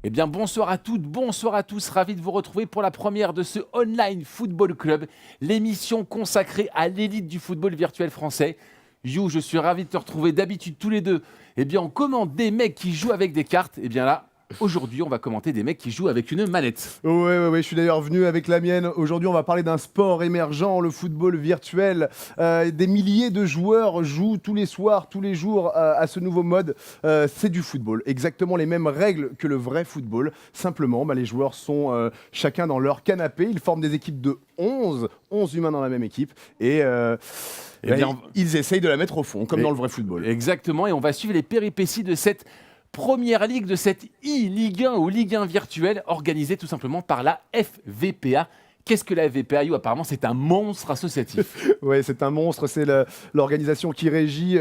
Eh bien, bonsoir à toutes, bonsoir à tous. Ravi de vous retrouver pour la première de ce Online Football Club, l'émission consacrée à l'élite du football virtuel français. You, je suis ravi de te retrouver. D'habitude, tous les deux, eh bien, on commente des mecs qui jouent avec des cartes. Eh bien là, aujourd'hui, on va commenter des mecs qui jouent avec une manette. Ouais, je suis d'ailleurs venu avec la mienne. Aujourd'hui, on va parler d'un sport émergent, le football virtuel. Des milliers de joueurs jouent tous les soirs, tous les jours à ce nouveau mode. C'est du football, exactement les mêmes règles que le vrai football. Simplement, les joueurs sont chacun dans leur canapé. Ils forment des équipes de 11 humains dans la même équipe. Et ils essayent de la mettre au fond, comme dans le vrai football. Exactement, et on va suivre les péripéties de cette première ligue, de cette e-Ligue 1 ou Ligue 1 virtuelle organisée tout simplement par la FVPA. Qu'est-ce que la FVPA? Apparemment, c'est un monstre associatif. Oui, c'est un monstre. C'est l'organisation qui régit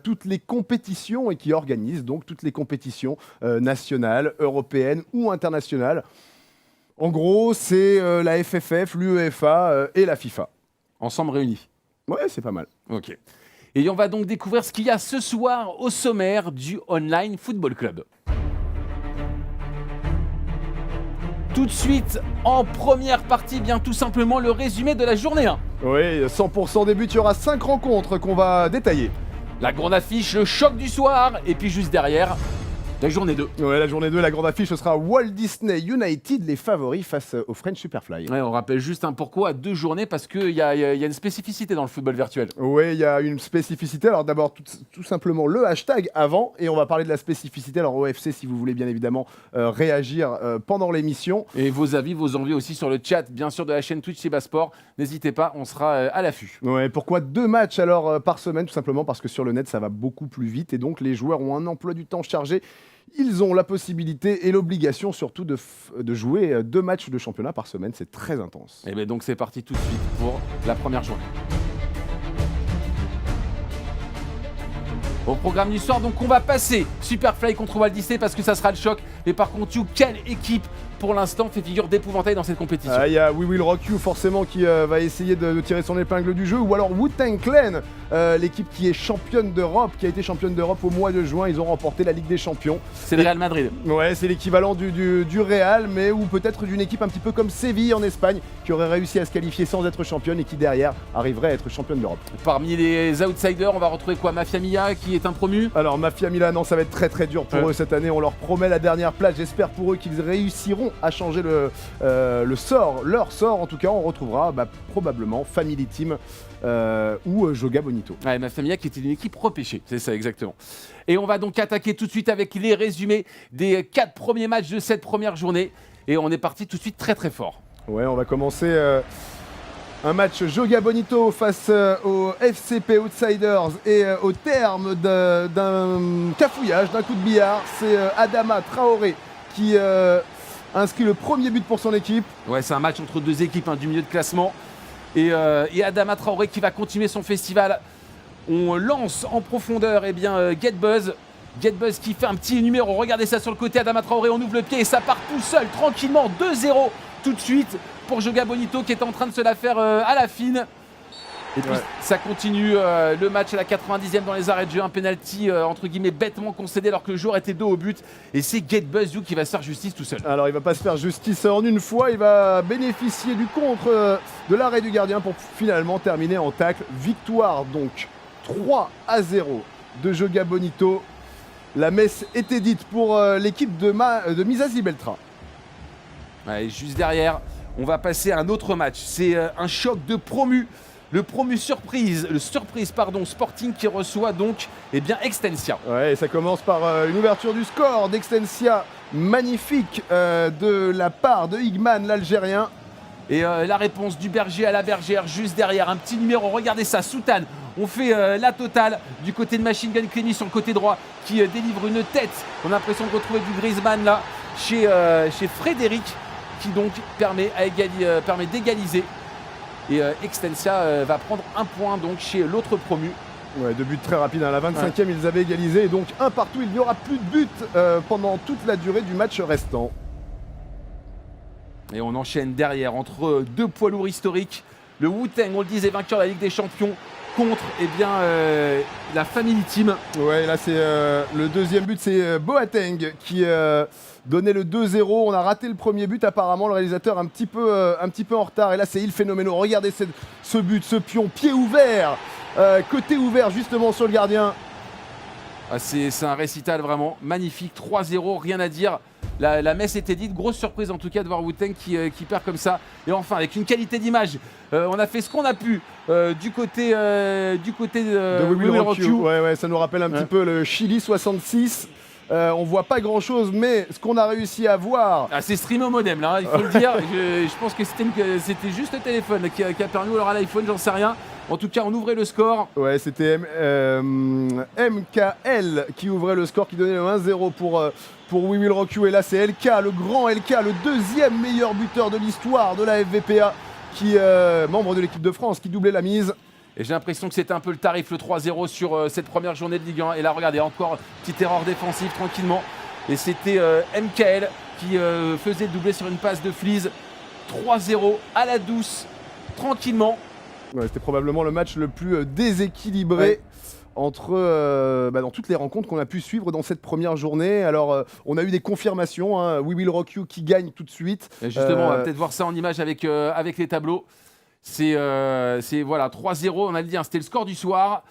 toutes les compétitions et qui organise donc toutes les compétitions nationales, européennes ou internationales. En gros, c'est la FFF, l'UEFA et la FIFA. Ensemble réunis. Ouais, c'est pas mal. Ok. Et on va donc découvrir ce qu'il y a ce soir au sommaire du Online Football Club. Tout de suite, en première partie, bien tout simplement le résumé de la journée 1. Oui, 100% des buts, il y aura 5 rencontres qu'on va détailler. La grande affiche, le choc du soir, et puis juste derrière, la journée 2. Ouais, la journée 2, la grande affiche, ce sera Walt Disney United, les favoris face au French Superfly. Ouais, on rappelle juste pourquoi 2 journées, parce qu'il y a une spécificité dans le football virtuel. Oui, il y a une spécificité. Alors d'abord, tout simplement le hashtag avant, et on va parler de la spécificité. Alors OFC, si vous voulez bien évidemment réagir pendant l'émission. Et vos avis, vos envies aussi sur le chat, bien sûr, de la chaîne Twitch Seba Sport. N'hésitez pas, on sera à l'affût. Ouais, pourquoi 2 matchs alors par semaine? Tout simplement parce que sur le net, ça va beaucoup plus vite, et donc les joueurs ont un emploi du temps chargé. Ils ont la possibilité et l'obligation surtout de jouer 2 matchs de championnat par semaine. C'est très intense. Et bien donc c'est parti tout de suite pour la première journée. Au programme du soir, donc on va passer Superfly contre Walt Disney parce que ça sera le choc. Mais par contre, quelle équipe pour l'instant fait figure d'épouvantail dans cette compétition? Il y a We Will Rock You forcément qui va essayer de tirer son épingle du jeu, ou alors Wu-Tang Clan, l'équipe qui est championne d'Europe, qui a été championne d'Europe au mois de juin. Ils ont remporté la Ligue des Champions. C'est le Real Madrid. Ouais, c'est l'équivalent du Real, mais ou peut-être d'une équipe un petit peu comme Séville en Espagne, qui aurait réussi à se qualifier sans être championne et qui derrière arriverait à être championne d'Europe. Parmi les outsiders, on va retrouver quoi? Mafia Mia qui est un promu. Alors Mafia Milan, ça va être très dur pour eux cette année. On leur promet la dernière place. J'espère pour eux qu'ils réussiront à changer le sort, leur sort en tout cas. On retrouvera probablement Family Team ou Joga Bonito. Ouais, Mafia Mia qui était une équipe repêchée, c'est ça exactement. Et on va donc attaquer tout de suite avec les résumés des 4 premiers matchs de cette première journée. Et on est parti tout de suite très fort. Ouais, on va commencer un match Joga Bonito face aux FCP Outsiders, et au terme d'un cafouillage, d'un coup de billard, c'est Adama Traoré qui inscrit le premier but pour son équipe. Ouais, c'est un match entre 2 équipes du milieu de classement. Et Adama Traoré qui va continuer son festival. On lance en profondeur GetBuzz. GetBuzz qui fait un petit numéro. Regardez ça sur le côté. Adama Traoré, on ouvre le pied et ça part tout seul, tranquillement. 2-0 tout de suite pour Joga Bonito qui est en train de se la faire à la fine. Et puis ça continue le match à la 90e dans les arrêts de jeu. Un penalty entre guillemets bêtement concédé alors que le joueur était dos au but. Et c'est GetBuzz qui va se faire justice tout seul. Alors il va pas se faire justice en une fois. Il va bénéficier du contre de l'arrêt du gardien pour finalement terminer en tacle. Victoire donc 3-0 de Joga Bonito. La messe était dite pour l'équipe de Misazi Beltra. Ouais, juste derrière, on va passer à un autre match. C'est un choc de promus. Le surprise Sporting qui reçoit donc Extensia. Ouais, et ça commence par une ouverture du score d'Extensia magnifique de la part de Higman, l'Algérien. Et la réponse du berger à la bergère juste derrière, un petit numéro, regardez ça, Soutane. On fait la totale du côté de Machine Gun Kelly sur le côté droit qui délivre une tête. On a l'impression de retrouver du Griezmann là chez Frédéric qui donc permet d'égaliser. Et Extensia va prendre un point donc chez l'autre promu. Ouais, 2 buts très rapides. À la 25e, ils avaient égalisé. Et donc, un partout. Il n'y aura plus de but pendant toute la durée du match restant. Et on enchaîne derrière entre 2 poids lourds historiques. Le Wu-Tang, on le disait, vainqueur de la Ligue des Champions, contre la Family Team. Ouais, là c'est le deuxième but, c'est Boateng qui donnait le 2-0. On a raté le premier but apparemment, le réalisateur un petit peu en retard. Et là c'est Il Phénoméno. Regardez ce but, ce pion, pied ouvert, côté ouvert justement sur le gardien. Ah, c'est un récital vraiment magnifique, 3-0, rien à dire. La messe était dite, grosse surprise en tout cas de voir Wu-Tang qui perd comme ça. Et enfin avec une qualité d'image, on a fait ce qu'on a pu du côté de We Will Rock You. You. Ouais, ça nous rappelle un petit peu le Chili 66. On voit pas grand chose, mais ce qu'on a réussi à voir. Ah, c'est streamé au modem là, il faut le dire. Je pense que c'était juste le téléphone qui a permis, ou alors à l'iPhone, j'en sais rien. En tout cas, on ouvrait le score. Ouais, c'était MKL qui ouvrait le score, qui donnait le 1-0 pour We Will Rock You. Et là, c'est LK, le grand LK, le deuxième meilleur buteur de l'histoire de la FVPA, membre de l'équipe de France, qui doublait la mise. Et j'ai l'impression que c'était un peu le tarif, le 3-0 sur cette première journée de Ligue 1. Et là, regardez, encore petite erreur défensive tranquillement. Et c'était MKL qui faisait le doublé sur une passe de Flees. 3-0 à la douce, tranquillement. Ouais, c'était probablement le match le plus déséquilibré dans toutes les rencontres qu'on a pu suivre dans cette première journée. Alors, on a eu des confirmations. We Will Rock You qui gagne tout de suite. Et justement, on va peut-être voir ça en image avec les tableaux. C'est voilà, 3-0, on a le dit, hein, c'était le score du soir.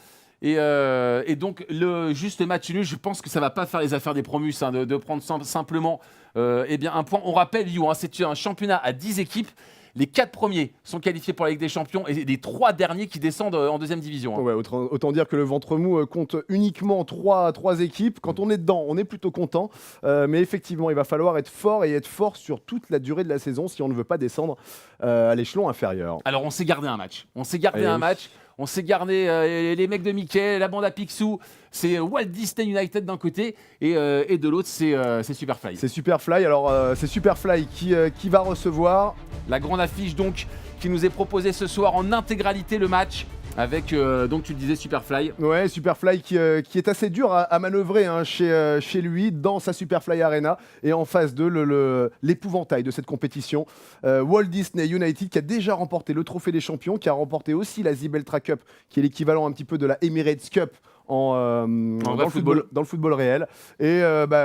Et donc, le juste match nul, je pense que ça ne va pas faire les affaires des promus, hein, de prendre simplement un point. On rappelle, You, hein, c'est un championnat à 10 équipes. Les 4 premiers sont qualifiés pour la Ligue des Champions et les 3 derniers qui descendent en deuxième division. Hein. Ouais, autant dire que le ventre mou compte uniquement 3 équipes. Quand on est dedans, on est plutôt content. Mais effectivement, il va falloir être fort et être fort sur toute la durée de la saison si on ne veut pas descendre à l'échelon inférieur. Alors, on s'est gardé un match. On s'est gardé les mecs de Mickey, la bande à Picsou. C'est Walt Disney United d'un côté et de l'autre, c'est Superfly. C'est Superfly. Alors, c'est Superfly qui va recevoir. La grande affiche donc qui nous est proposée ce soir en intégralité le match avec donc tu le disais Superfly. Ouais, Superfly qui est assez dur à manœuvrer hein, chez lui dans sa Superfly Arena et en face de l'épouvantail de cette compétition. Walt Disney United qui a déjà remporté le trophée des champions, qui a remporté aussi la Zibeltra Cup qui est l'équivalent un petit peu de la Emirates Cup dans le football réel. Et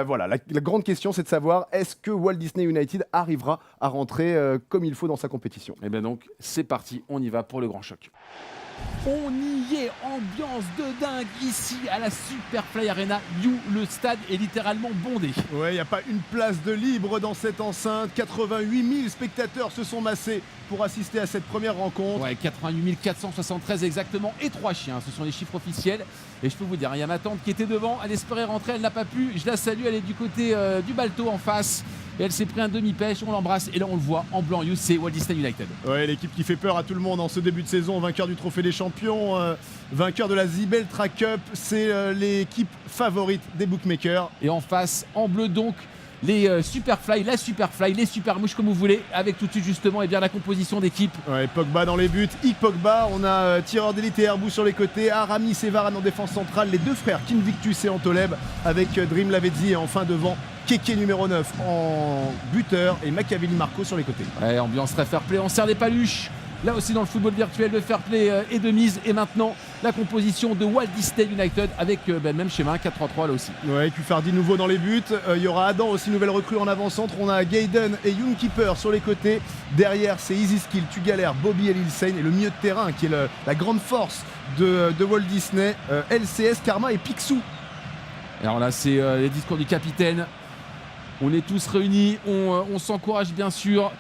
voilà, la grande question c'est de savoir est-ce que Walt Disney United arrivera à rentrer comme il faut dans sa compétition. Et bien donc c'est parti, on y va pour le grand choc. On y est, ambiance de dingue ici à la Superfly Arena. Le stade est littéralement bondé. Ouais, il n'y a pas une place de libre dans cette enceinte. 88 000 spectateurs se sont massés pour assister à cette première rencontre. Ouais, 88 473 exactement et 3 chiens, ce sont les chiffres officiels. Et je peux vous dire, il y a ma tante qui était devant, elle espérait rentrer, elle n'a pas pu. Je la salue, elle est du côté du Balto en face. Et elle s'est pris un demi-pêche, on l'embrasse et là on le voit en blanc, c'est Walt Disney United. Ouais, l'équipe qui fait peur à tout le monde en ce début de saison, vainqueur du Trophée des Champions, vainqueur de la Zibeltra Cup, c'est l'équipe favorite des bookmakers. Et en face, en bleu donc, les Superfly, la Superfly, les Supermouches comme vous voulez, avec tout de suite justement la composition d'équipe. Ouais, Pogba dans les buts, Pogba, on a tireur d'élite et Herbou sur les côtés, Aramis et Varane en défense centrale, les deux frères Kinvictus et Antoleb avec Dream Lavezzi et enfin devant Keke numéro 9 en buteur et Machiavelli Marco sur les côtés. Ouais, ambiance très fair play, on serre des paluches. Là aussi dans le football virtuel, le fair play est de mise. Et maintenant, la composition de Walt Disney United avec le même schéma, 4-3-3 là aussi. Ouais, Cufardi nouveau dans les buts. Il y aura Adam aussi, nouvelle recrue en avant-centre. On a Gaiden et Youngkeeper sur les côtés. Derrière, c'est Easy Skill, Tugalère, Bobby et Lilsein. Et le milieu de terrain qui est la grande force de Walt Disney. LCS, Karma et Picsou. Alors là, c'est les discours du capitaine. On est tous réunis, on s'encourage bien sûr.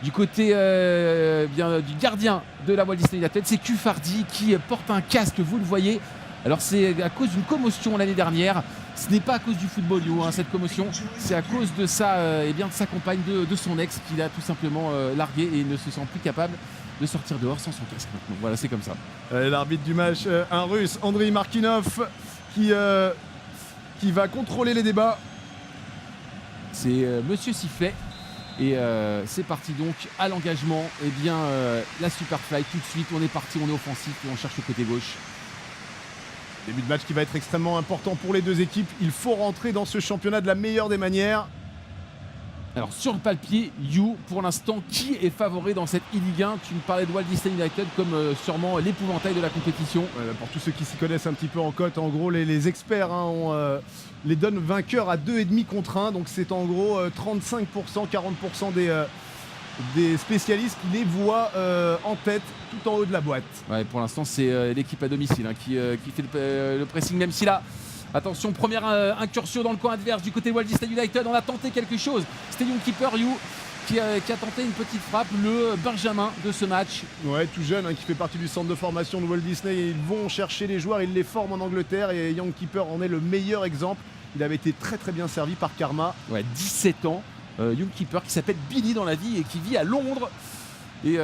Du côté du gardien de la Walt Disney United, c'est Cufardi qui porte un casque, vous le voyez. Alors c'est à cause d'une commotion l'année dernière. Ce n'est pas à cause du football, cette commotion. C'est à cause de sa compagne, de son ex, qu'il a tout simplement largué et ne se sent plus capable de sortir dehors sans son casque maintenant. Voilà, c'est comme ça. L'arbitre du match, un russe, Andrei Markinov, qui va contrôler les débats. C'est Monsieur Sifflet. Et c'est parti donc à l'engagement. La Superfly tout de suite, on est parti, on est offensif et on cherche le côté gauche. Début de match qui va être extrêmement important pour les deux équipes. Il faut rentrer dans ce championnat de la meilleure des manières. Alors sur le papier, You, pour l'instant, qui est favori dans cette e-Ligue 1? Tu me parlais de Walt Disney United comme sûrement l'épouvantail de la compétition. Ouais, pour tous ceux qui s'y connaissent un petit peu en cote, en gros les experts les donnent vainqueurs à 2,5 contre 1, donc c'est en gros 35%, 40% des spécialistes qui les voient en tête tout en haut de la boîte. Ouais, pour l'instant c'est l'équipe à domicile qui fait le pressing, même si là, attention, première incursion dans le coin adverse du côté de Walt Disney United, on a tenté quelque chose. C'était Young Keeper You qui a tenté une petite frappe, le Benjamin de ce match. Ouais, tout jeune, qui fait partie du centre de formation de Walt Disney. Ils vont chercher les joueurs, ils les forment en Angleterre et Young Keeper en est le meilleur exemple. Il avait été très très bien servi par Karma. Ouais, 17 ans, Young Keeper qui s'appelle Billy dans la vie et qui vit à Londres. Et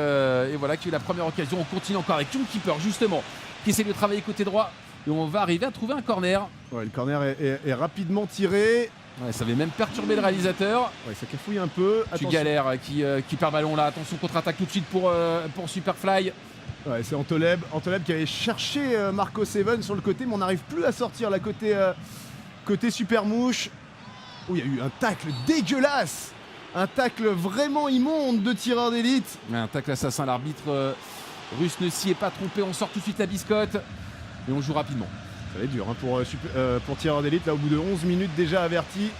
voilà, qui a eu la première occasion. On continue encore avec Young Keeper justement, qui essaie de travailler côté droit. Et on va arriver à trouver un corner. Ouais, le corner est rapidement tiré. Ouais, ça avait même perturbé le réalisateur. Ouais, ça cafouille un peu. Tu galères qui perd ballon là. Attention, contre-attaque tout de suite pour Superfly. Ouais, c'est Antoleb qui avait cherché Marco Seven sur le côté, mais on n'arrive plus à sortir là côté Super Mouche. Oh, il y a eu un tacle dégueulasse. Un tacle vraiment immonde de tireur d'élite. Un tacle assassin, l'arbitre russe ne s'y est pas trompé. On sort tout de suite la biscotte et on joue rapidement. Ça va être dur pour tireur d'élite, là au bout de 11 minutes déjà averti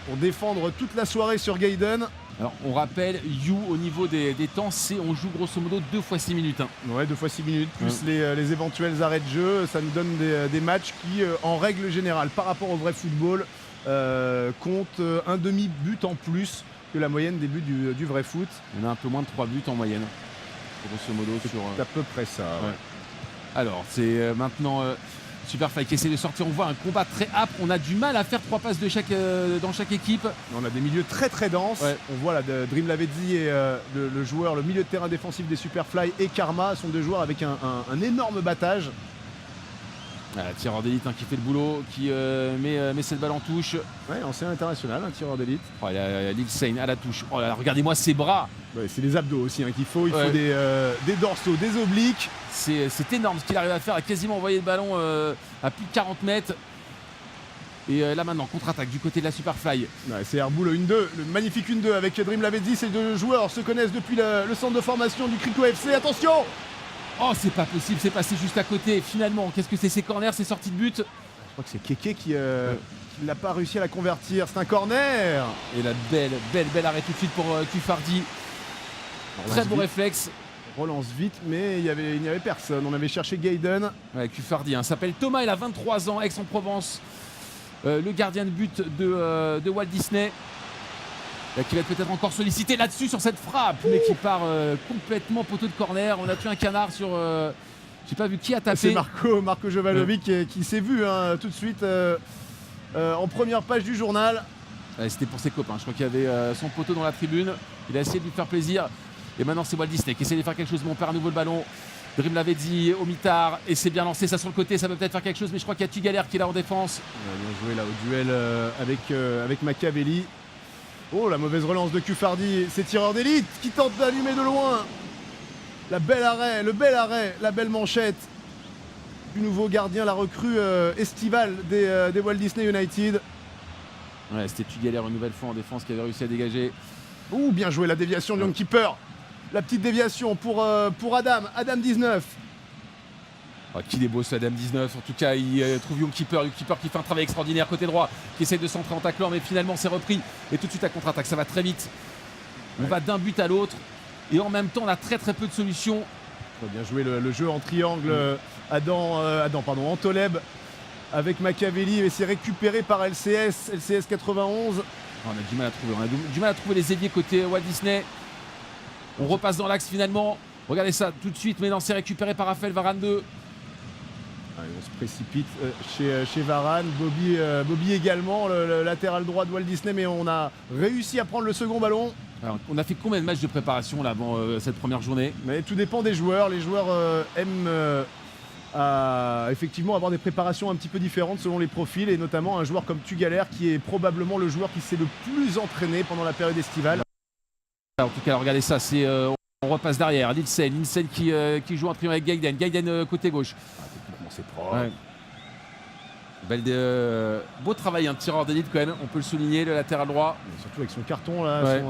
pour défendre toute la soirée sur Gaydon. Alors on rappelle, You au niveau des temps, on joue grosso modo 2 fois 6 minutes. Ouais, 2 fois 6 minutes, plus les éventuels arrêts de jeu, ça nous donne des matchs qui, en règle générale, par rapport au vrai football, comptent un demi-but en plus que la moyenne des buts du vrai foot. On a un peu moins de 3 buts en moyenne, grosso modo. C'est à peu près ça. Ouais. Alors c'est maintenant Superfly qui essaie de sortir. On voit un combat très âpre. On a du mal à faire 3 passes dans chaque équipe. On a des milieux très très denses. Ouais. On voit là Dream Lavezzi et le milieu de terrain défensif des Superfly et Karma sont deux joueurs avec un énorme battage. Tireur d'élite qui fait le boulot, qui met cette balle en touche. Ouais, ancien international, un tireur d'élite. Oh, il y a Lil Sane à la touche. Oh là là, regardez-moi ses bras. Ouais, c'est les abdos aussi qu'il faut. Il faut des dorsaux, des obliques. C'est énorme ce qu'il arrive à faire, à quasiment envoyer le ballon à plus de 40 mètres. Et là maintenant, contre-attaque du côté de la Superfly. Ouais, c'est Herboul 1-2, le magnifique 1-2 avec Dream Lavezzi. Ces deux joueurs se connaissent depuis le centre de formation du Crypto FC. Attention! Oh, c'est pas possible, c'est passé juste à côté. Finalement, qu'est-ce que c'est ces corners, ces sorties de but? Je crois que c'est Keke qui n'a pas réussi à la convertir. C'est un corner! Et la belle arrêt tout de suite pour Kufardi. Très bon réflexe. Relance vite, mais il n'y avait personne. On avait cherché Gaydon. Ouais, Kufardi s'appelle Thomas, il a 23 ans, Aix-en-Provence. Le gardien de but de Walt Disney. Qui va être peut-être encore sollicité là-dessus sur cette frappe, mais qui part complètement poteau de corner. On a tué un canard sur... j'ai pas vu qui a tapé. C'est Marco Jovanovic qui s'est vu tout de suite en première page du journal. Ouais, c'était pour ses copains. Je crois qu'il y avait son poteau dans la tribune. Il a essayé de lui faire plaisir. Et maintenant, c'est Walt Disney qui essaie de faire quelque chose. Mais on perd à nouveau le ballon. Dream Lavezzi au mitard. Et c'est bien lancé, ça sur le côté. Ça peut peut-être faire quelque chose. Mais je crois qu'il y a Tugalère qui est là en défense. Bien joué là au duel avec Machiavelli. Oh, la mauvaise relance de Kufardi. C'est tireur d'élite qui tente d'allumer de loin. Le bel arrêt, la belle manchette du nouveau gardien, la recrue estivale des Walt Disney United. Ouais, c'était Tugalère une nouvelle fois en défense qui avait réussi à dégager. Ouh, bien joué la déviation de Young Keeper. La petite déviation pour Adam 19. Oh, qu'il est beau ce Adam 19. En tout cas, il trouve Young Keeper qui fait un travail extraordinaire côté droit, qui essaie de centrer en taclant, mais finalement c'est repris. Et tout de suite à contre-attaque, ça va très vite. On va d'un but à l'autre. Et en même temps, on a très très peu de solutions. Bien joué le jeu en triangle. Antoleb avec Machiavelli, et c'est récupéré par LCS 91. On a du mal à trouver. On a du mal à trouver les ailiers côté Walt Disney. On repasse dans l'axe finalement. Regardez ça tout de suite. Mais non, c'est récupéré par Raphaël Varane 2. Allez, on se précipite chez Varane. Bobby également, le latéral droit de Walt Disney. Mais on a réussi à prendre le second ballon. Alors, on a fait combien de matchs de préparation là avant cette première journée? Mais tout dépend des joueurs. Les joueurs aiment effectivement avoir des préparations un petit peu différentes selon les profils, et notamment un joueur comme Tugalère qui est probablement le joueur qui s'est le plus entraîné pendant la période estivale. En tout cas, regardez ça, on repasse derrière. Lilsen qui joue en trio avec Gaiden côté gauche. Techniquement c'est propre. Ouais. Beau travail, un tireur d'élite quand même, on peut le souligner, le latéral droit. Et surtout avec son carton là, Ouais.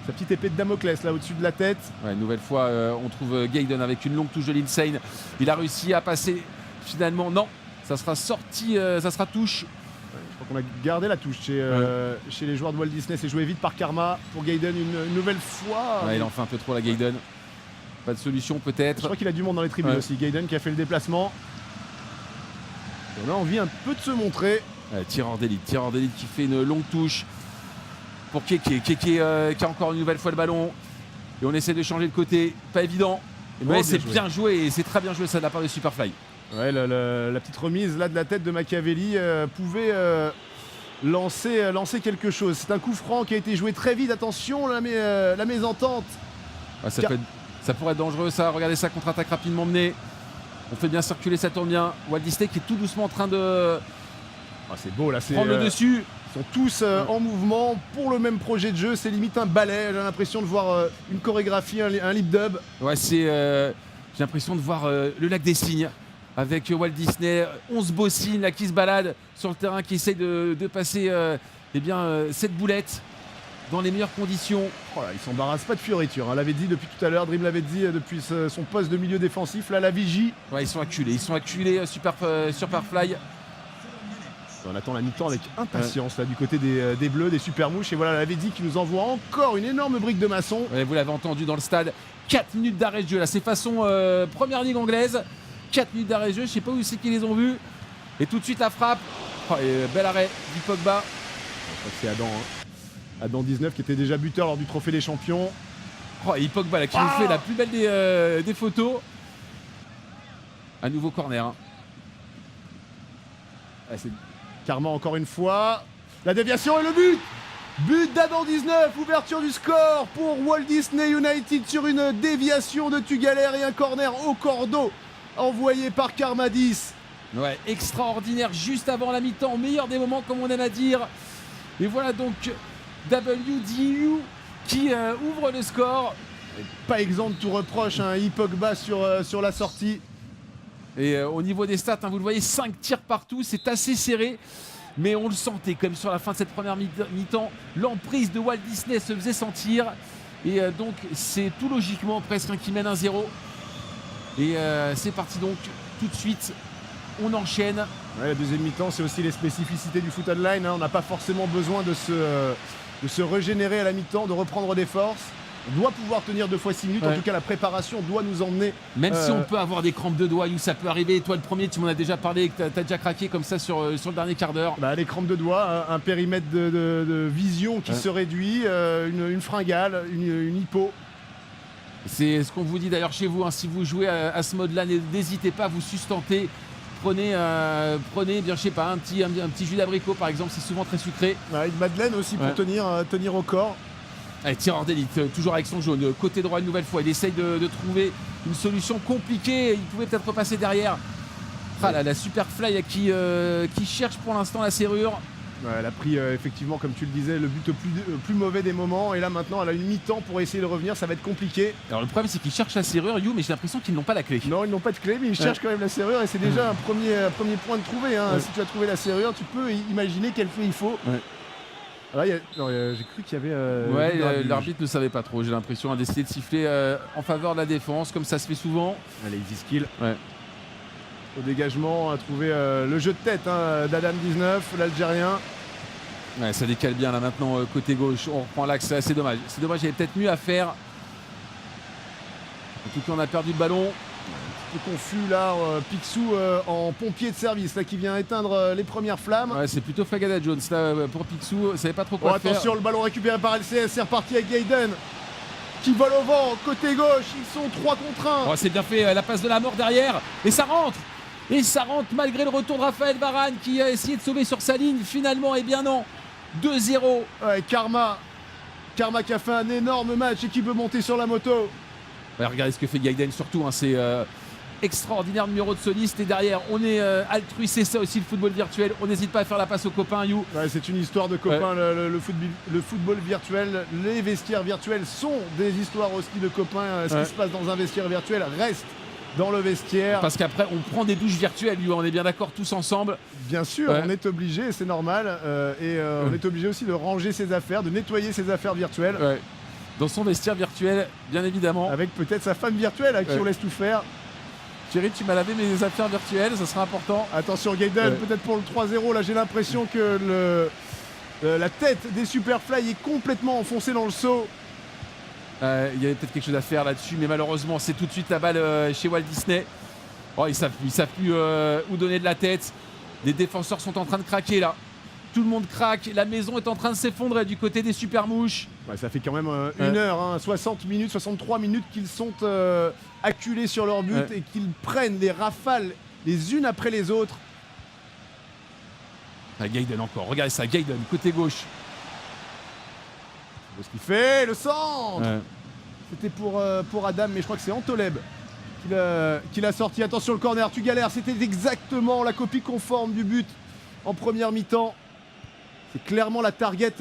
sa petite épée de Damoclès là au-dessus de la tête. Ouais, une nouvelle fois, on trouve Gaydon avec une longue touche de l'insane. Il a réussi à passer finalement. Non, ça sera sorti, ça sera touche. Je crois qu'on a gardé la touche chez les joueurs de Walt Disney. C'est joué vite par Karma pour Gaydon une nouvelle fois. Ouais, il en fait un peu trop la Gaydon. Pas de solution Je peut-être. crois qu'il a du monde dans les tribunes aussi. Gaydon qui a fait le déplacement. Et on a envie un peu de se montrer. Ouais, tireur d'élite qui fait une longue touche pour Keke. Keke qui a encore une nouvelle fois le ballon. Et on essaie de changer de côté. Pas évident. Mais c'est bien joué et c'est très bien joué ça de la part de Superfly. Ouais, la petite remise là de la tête de Machiavelli pouvait lancer quelque chose. C'est un coup franc qui a été joué très vite. Attention, la mésentente. Ouais, ça pourrait être dangereux ça. Regardez ça, contre-attaque rapidement menée. On fait bien circuler, ça tourne bien. Walt Disney qui est tout doucement en train de c'est beau là. prendre le dessus. Ils sont tous en mouvement pour le même projet de jeu. C'est limite un ballet. J'ai l'impression de voir une chorégraphie, un lip dub. Ouais, j'ai l'impression de voir le lac des cygnes avec Walt Disney. 11 beaux cygnes là, qui se baladent sur le terrain, qui essayent de passer cette boulette dans les meilleures conditions. Oh là, il s'embarrasse pas de fioriture. On l'avait dit depuis tout à l'heure. Dream l'avait dit depuis son poste de milieu défensif. Là, la vigie. Ouais, ils sont acculés, Superfly. On attend la mi-temps avec impatience là, du côté des Bleus, des super mouches. Et voilà, l'avait dit qui nous envoie encore une énorme brique de maçon. Ouais, vous l'avez entendu dans le stade. 4 minutes d'arrêt de jeu là, c'est façon première ligue anglaise. 4 minutes d'arrêt de jeu, je sais pas où c'est qu'ils les ont vus. Et tout de suite la frappe. Oh, et bel arrêt du Pogba. Je crois que c'est Adam 19 qui était déjà buteur lors du trophée des champions. Oh, et Pogba là, qui nous fait la plus belle des photos. Un nouveau corner. Hein. C'est Karma encore une fois. La déviation et le but. But d'Adam 19, ouverture du score pour Walt Disney United sur une déviation de Tugaler et un corner au cordeau envoyé par Karma 10. Ouais, extraordinaire juste avant la mi-temps, au meilleur des moments comme on aime à dire. Et voilà donc WDU qui ouvre le score. Pas exempt de tout reproche, hein, Pogba sur la sortie. Et au niveau des stats, hein, vous le voyez, 5 tirs partout, c'est assez serré. Mais on le sentait quand même sur la fin de cette première mi-temps. L'emprise de Walt Disney se faisait sentir. Et donc c'est tout logiquement presque un qui mène 1-0. Et c'est parti donc tout de suite. On enchaîne. Ouais, la deuxième mi-temps, c'est aussi les spécificités du foot online. Hein. On n'a pas forcément besoin de se régénérer à la mi-temps, de reprendre des forces. On doit pouvoir tenir 2 fois 6 minutes. En tout cas, la préparation doit nous emmener. Même si on peut avoir des crampes de doigts, où ça peut arriver. Toi, le premier, tu m'en as déjà parlé, que tu as déjà craqué comme ça sur le dernier quart d'heure. Les crampes de doigts, un périmètre de vision qui se réduit, une fringale, une hypo. C'est ce qu'on vous dit d'ailleurs chez vous. Hein, si vous jouez à ce mode-là, n'hésitez pas à vous sustenter. Prenez bien, je sais pas, un petit jus d'abricot par exemple, c'est souvent très sucré. Une madeleine aussi pour tenir au corps. Allez, tireur d'élite, toujours avec son jaune, côté droit une nouvelle fois. Il essaye de trouver une solution compliquée. Il pouvait peut-être repasser derrière. La Superfly qui cherche pour l'instant la serrure. Ouais, elle a pris effectivement, comme tu le disais, le but le plus mauvais des moments. Et là maintenant, elle a une mi-temps pour essayer de revenir. Ça va être compliqué. Alors le problème, c'est qu'ils cherchent la serrure, mais j'ai l'impression qu'ils n'ont pas la clé. Non, ils n'ont pas de clé, mais ils cherchent quand même la serrure. Et c'est déjà un premier point de trouver. Hein. Si tu as trouvé la serrure, tu peux imaginer quel fait il faut. Ouais. Là, j'ai cru qu'il y avait. L'arbitre ne savait pas trop. J'ai l'impression, a décidé de siffler en faveur de la défense, comme ça se fait souvent. Allez, easy skill. Ouais. Au dégagement, a trouvé le jeu de tête d'Adam 19, l'Algérien. Ouais, ça décale bien là maintenant côté gauche. On reprend l'axe, c'est assez dommage. C'est dommage, il y avait peut-être mieux à faire. En tout cas, on a perdu le ballon. Un peu confus là, Picsou en pompier de service là, qui vient éteindre les premières flammes. Ouais, c'est plutôt Flagada Jones là pour Picsou, savait pas trop quoi faire. Attention, le ballon récupéré par LCS, c'est reparti avec Gaydon qui vole au vent, côté gauche, ils sont 3 contre 1. Oh, c'est bien fait, la passe de la mort derrière, et ça rentre. Et ça rentre malgré le retour de Raphaël Varane qui a essayé de sauver sur sa ligne. Finalement, eh bien non, 2-0. Ouais, Karma qui a fait un énorme match et qui veut monter sur la moto. Ouais, regardez ce que fait Gaydon surtout, hein, c'est extraordinaire numéro de soliste. Et derrière, on est altruiste, c'est ça aussi le football virtuel. On n'hésite pas à faire la passe aux copains, You. Ouais, c'est une histoire de copains, le football virtuel. Les vestiaires virtuels sont des histoires aussi de copains. Ce qui se passe dans un vestiaire virtuel reste dans le vestiaire. Parce qu'après, on prend des douches virtuelles, on est bien d'accord tous ensemble. Bien sûr, on est obligé, c'est normal. On est obligé aussi de ranger ses affaires, de nettoyer ses affaires virtuelles. Ouais. Dans son vestiaire virtuel, bien évidemment. Avec peut-être sa femme virtuelle à qui on laisse tout faire. Thierry, tu m'as lavé mes affaires virtuelles, ça sera important. Attention Gaiden, peut-être pour le 3-0, là j'ai l'impression que la tête des Superfly est complètement enfoncée dans le seau. Il y avait peut-être quelque chose à faire là-dessus, mais malheureusement c'est tout de suite la balle chez Walt Disney. Oh, ils savent plus où donner de la tête. Les défenseurs sont en train de craquer là. Tout le monde craque, la maison est en train de s'effondrer du côté des Super Mouches. Ouais, ça fait quand même une heure, 60 minutes, 63 minutes qu'ils sont acculés sur leur but et qu'ils prennent les rafales les unes après les autres. Gaiden encore, regardez ça, Gaiden, côté gauche. Ce qu'il fait, le centre. C'était pour Adam, mais je crois que c'est Antoleb qui l'a sorti. Attention le corner, tu galères, c'était exactement la copie conforme du but en première mi-temps. C'est clairement la target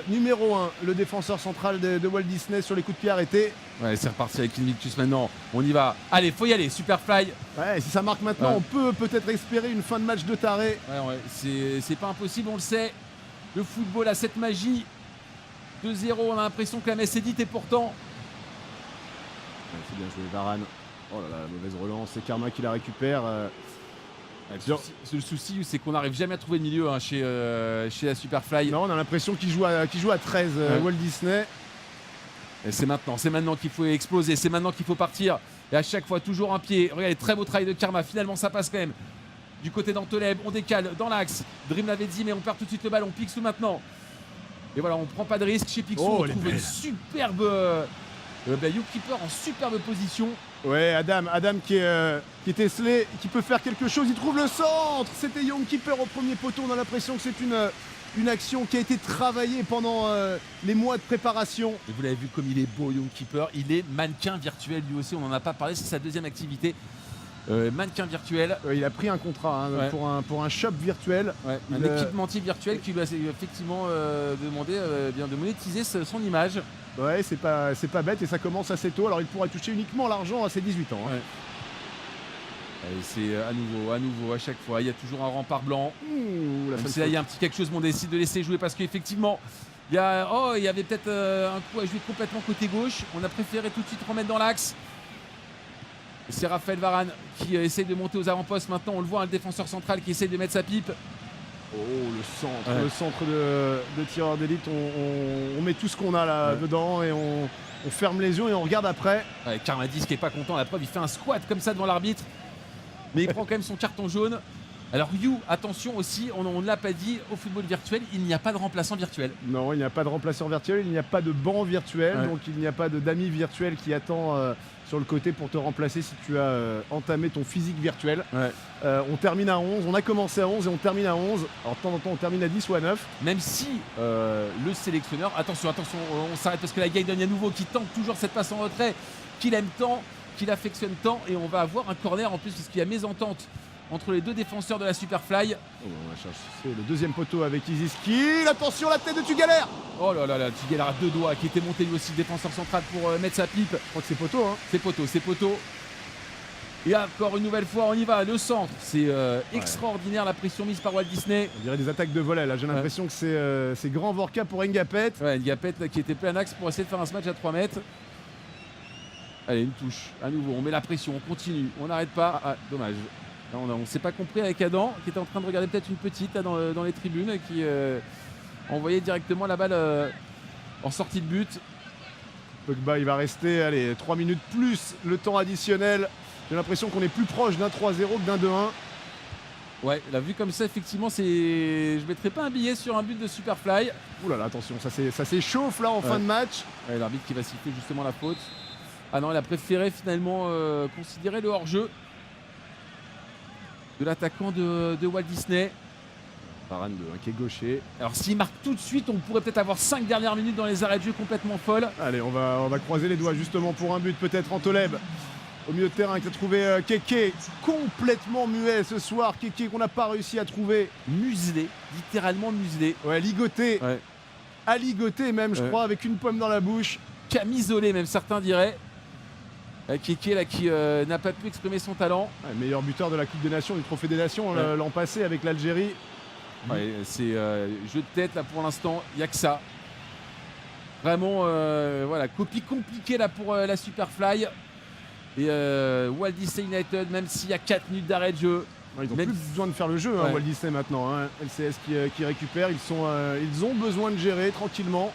numéro 1, le défenseur central de Walt Disney sur les coups de pied arrêtés. Ouais, c'est reparti avec Invictus maintenant. On y va. Allez, faut y aller, Superfly. Ouais, si ça marque maintenant, on peut peut-être espérer une fin de match de taré. Ouais, c'est pas impossible, on le sait. Le football a cette magie. 2-0, on a l'impression que la messe est dite et pourtant. C'est bien joué, Varane. Oh là là, mauvaise relance, c'est Karma qui la récupère. Le souci, c'est qu'on n'arrive jamais à trouver le milieu chez la Superfly. Non, on a l'impression qu'il joue à 13, Walt Disney. Et c'est maintenant qu'il faut exploser, c'est maintenant qu'il faut partir. Et à chaque fois, toujours un pied. Regardez, très beau travail de Karma. Finalement, ça passe quand même. Du côté d'Antoleb, on décale dans l'axe. Dream l'avait dit, mais on perd tout de suite le ballon. Pixou maintenant. Et voilà, on prend pas de risque chez Pixou. On trouve une superbe Youkeeper en superbe position. Ouais, Adam qui est esselé, qui peut faire quelque chose. Il trouve le centre. C'était Youkeeper au premier poteau. On a l'impression que c'est une action qui a été travaillée pendant les mois de préparation. Et vous l'avez vu comme il est beau, Youkeeper. Il est mannequin virtuel lui aussi. On n'en a pas parlé, c'est sa deuxième activité. Mannequin virtuel. Il a pris un contrat pour un shop virtuel. Un équipementier virtuel qui lui a effectivement demandé de monétiser son image. Ouais, c'est pas bête et ça commence assez tôt. Alors il pourra toucher uniquement l'argent à ses 18 ans. Et c'est à nouveau, à chaque fois, il y a toujours un rempart blanc. Même si là, il y a un petit quelque chose, mais on décide de laisser jouer parce qu'effectivement, il y avait peut-être un coup à jouer complètement côté gauche. On a préféré tout de suite remettre dans l'axe. C'est Raphaël Varane qui essaye de monter aux avant-postes. Maintenant, on le voit, le défenseur central qui essaye de mettre sa pipe. Oh, le centre de tireur d'élite. On met tout ce qu'on a là dedans et on ferme les yeux et on regarde après. Karmadis qui est pas content, la preuve, il fait un squat comme ça devant l'arbitre. Mais il prend quand même son carton jaune. Alors attention aussi, on ne l'a pas dit, au football virtuel, il n'y a pas de remplaçant virtuel. Non, il n'y a pas de remplaçant virtuel, il n'y a pas de banc virtuel, donc il n'y a pas d'amis virtuel qui attend sur le côté pour te remplacer si tu as entamé ton physique virtuel. On termine à 11, on a commencé à 11 et on termine à 11. Alors de temps en temps on termine à 10 ou à 9. Même si le sélectionneur, attention, on s'arrête parce que la Gaiden à nouveau qui tente toujours cette passe en retrait, qu'il aime tant, qu'il affectionne tant, et on va avoir un corner en plus parce qu'il y a mésentente entre les deux défenseurs de la Superfly. On va chercher le deuxième poteau avec Iziski. Attention, la tête de Tugalère. Oh là là, Tugalère à deux doigts qui était monté lui aussi défenseur central pour mettre sa pipe. Je crois que c'est poteau. C'est poteau. Et encore une nouvelle fois, on y va, le centre. C'est extraordinaire la pression mise par Walt Disney. On dirait des attaques de volet là. J'ai l'impression que c'est grand Vorka pour Ngapet. Ngapet qui était plein axe pour essayer de faire un match à 3 mètres. Allez, une touche. À nouveau, on met la pression, on continue. On n'arrête pas. Dommage. Là, on ne s'est pas compris avec Adam qui était en train de regarder peut-être une petite là, dans les tribunes qui envoyait directement la balle en sortie de but. Pogba il va rester 3 minutes plus le temps additionnel. J'ai l'impression qu'on est plus proche d'un 3-0 que d'un 2-1. Ouais, la vue comme ça, effectivement, je mettrais pas un billet sur un but de Superfly. Ouh là là, attention, ça s'échauffe là en fin de match. L'arbitre qui va siffler justement la faute. Ah non, il a préféré finalement considérer le hors-jeu de l'attaquant de Walt Disney. Varane qui est gaucher. Alors s'il marque tout de suite, on pourrait peut-être avoir 5 dernières minutes dans les arrêts de jeu complètement folles. Allez, on va croiser les doigts justement pour un but peut-être. Antoleb au milieu de terrain qui a trouvé Keke, complètement muet ce soir. Keke qu'on n'a pas réussi à trouver. Muselé, littéralement muselé. Ouais, ligoté. À ligoter même, je crois, avec une pomme dans la bouche. Camisolé même, certains diraient. Kéké là qui n'a pas pu exprimer son talent. Ouais, meilleur buteur de la Coupe des Nations, du Trophée des Nations l'an passé avec l'Algérie. Ouais, c'est jeu de tête là pour l'instant, il n'y a que ça. Vraiment, voilà, copie compliquée là pour la Superfly. Et Walt Disney United, même s'il y a 4 minutes d'arrêt de jeu. Ils n'ont plus besoin de faire le jeu, Walt Disney maintenant. LCS qui récupère, ils ont besoin de gérer tranquillement.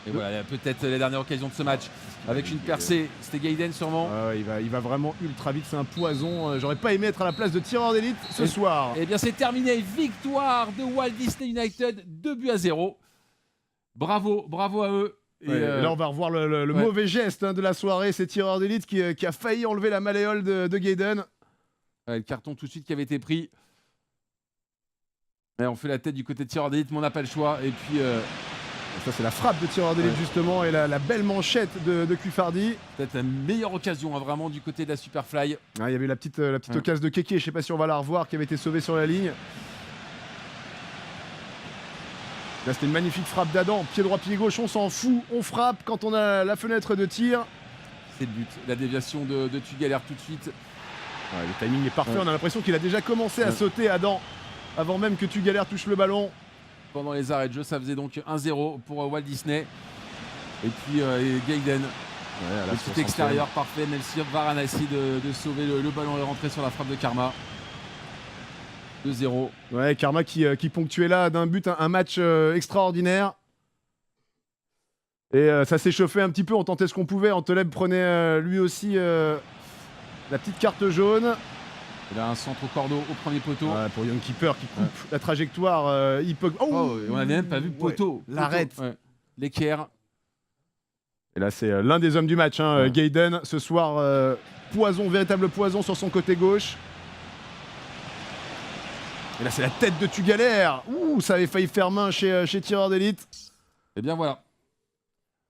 Et voilà, peut-être la dernière occasion de ce match avec une percée. C'était Gaiden sûrement. Il va vraiment ultra vite, c'est un poison. J'aurais pas aimé être à la place de tireur d'élite ce soir. Eh bien c'est terminé, victoire de Walt Disney United, 2-0. Bravo à eux. Et là on va revoir le mauvais geste de la soirée, c'est tireur d'élite qui a failli enlever la malléole de Gaiden. Le carton tout de suite qui avait été pris. Et on fait la tête du côté de tireur d'élite, mais on n'a pas le choix. Et puis... ça c'est la frappe de tireur d'élite justement et la belle manchette de Cufardi. Peut-être la meilleure occasion vraiment du côté de la Superfly. Il y avait la petite occasion de Kéké, je sais pas si on va la revoir, qui avait été sauvée sur la ligne. Là c'était une magnifique frappe d'Adam, pied droit, pied gauche, on s'en fout, on frappe quand on a la fenêtre de tir. C'est le but, la déviation de Tugalère tout de suite. Le timing est parfait, on a l'impression qu'il a déjà commencé à sauter Adam avant même que Tugalère touche le ballon. Pendant les arrêts de jeu, ça faisait donc 1-0 pour Walt Disney. Et puis Gaiden, le petit extérieur parfait, même si Varane a essayé de sauver le ballon et rentrer sur la frappe de Karma. 2-0. Ouais, Karma qui ponctuait là d'un but, un match extraordinaire. Et ça s'est chauffé un petit peu, on tentait ce qu'on pouvait. Anteleb prenait lui aussi la petite carte jaune. Il a un centre au cordeau au premier poteau. Pour Young Keeper qui coupe la trajectoire. On n'avait même pas vu poteau. L'arrête. L'équerre. Et là, c'est l'un des hommes du match, Gaiden. Ce soir, poison, véritable poison sur son côté gauche. Et là, c'est la tête de Tugalère. Ça avait failli faire main chez Tireur d'élite. Et bien voilà.